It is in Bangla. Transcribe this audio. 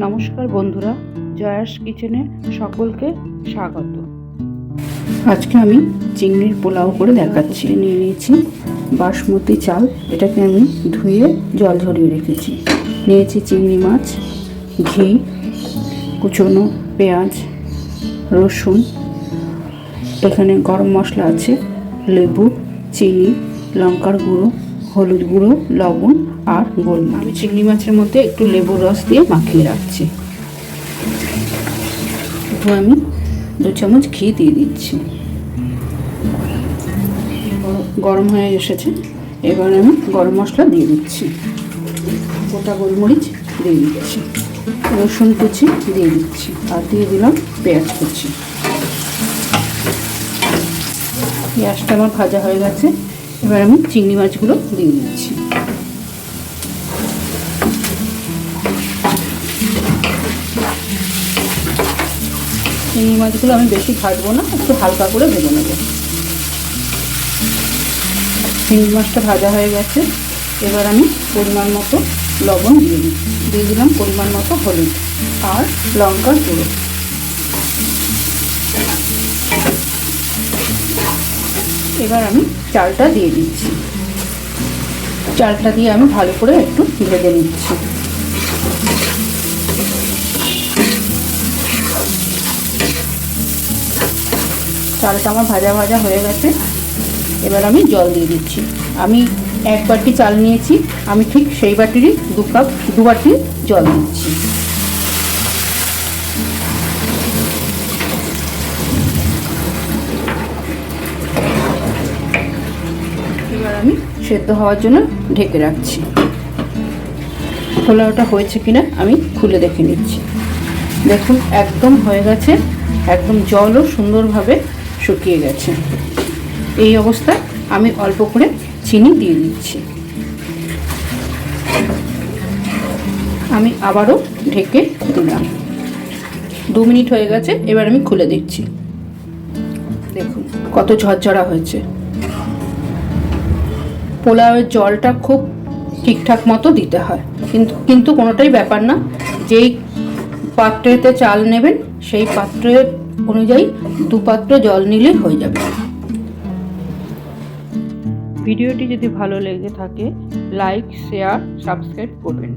নমস্কার বন্ধুরা, জয়াস কিচেনে সকলকে স্বাগত। আজকে আমি চিংড়ির পোলাও করে দেখাচ্ছি। নিয়ে নিয়েছি বাসমতি চাল, এটাকে আমি ধুয়ে জল ঝরিয়ে রেখেছি। নিয়েছি চিংড়ি মাছ, ঘি, কুচনো পেঁয়াজ, রসুন, এখানে গরম মশলা আছে, লেবু, চিনি, লঙ্কার গুঁড়ো, হলুদ গুঁড়ো, লবণ আর গোলমরিচ। আমি চিংড়ি মাছের মধ্যে একটু লেবুর রস দিয়ে মাখিয়ে রাখছি। তো আমি 2 চামচ ঘি দিয়ে দিচ্ছি। গরম হয়ে এসেছে, এবার আমি গরম মশলা দিয়ে দিচ্ছি, গোটা গোলমরিচ দিয়ে দিচ্ছি, রসুন কুচি দিয়ে দিচ্ছি আর দিয়ে দিলাম পেঁয়াজ কুচি। পেঁয়াজটা আমার ভাজা হয়ে গেছে, এবার আমি চিংড়ি মাছগুলো দিয়ে দিচ্ছি। চিংড়ি মাছগুলো আমি বেশি ভাজবো না, একটু হালকা করে ভেজে নেব। চিংড়ি মাছটা ভাজা হয়ে গেছে, এবার আমি পরিমাণ মতো লবণ দিয়ে দিলাম পরিমাণ মতো হলুদ আর লঙ্কার গুঁড়ো। এবার আমি চালটা দিয়ে দিচ্ছি। চালটা দিয়ে আমি ভালো করে একটু ভেজে নিচ্ছি। চালটা আমার ভাজা ভাজা হয়ে গেছে, এবার আমি জল দিয়ে দিচ্ছি। আমি 1 বাটি চাল নিয়েছি, আমি ঠিক সেই বাটিরই 2 বাটি জল দিচ্ছি। এবার আমি সেদ্ধ হওয়ার জন্য ঢেকে রাখছি। পোলাওটা হয়েছে কিনা আমি খুলে দেখে নিচ্ছি। দেখুন একদম হয়ে গেছে, একদম জলও সুন্দরভাবে শুকিয়ে গেছে। এই অবস্থায় আমি অল্প করে চিনি দিয়ে দিচ্ছি। আমি আবারও ঢেকে দিলাম। 2 মিনিট হয়ে গেছে, এবার আমি খুলে দিচ্ছি। দেখুন কত ঝরঝরা হয়েছে। পোলাওয়ের জলটা খুব ঠিকঠাক মতো দিতে হয়, কিন্তু কোনোটাই ব্যাপার না। যেই পাত্রেতে চাল নেবেন সেই পাত্রের অনুযায়ী 2 পাত্র জল নিলেই হয়ে যাবে। ভিডিওটি যদি ভালো লেগে থাকে লাইক, শেয়ার, সাবস্ক্রাইব করবেন।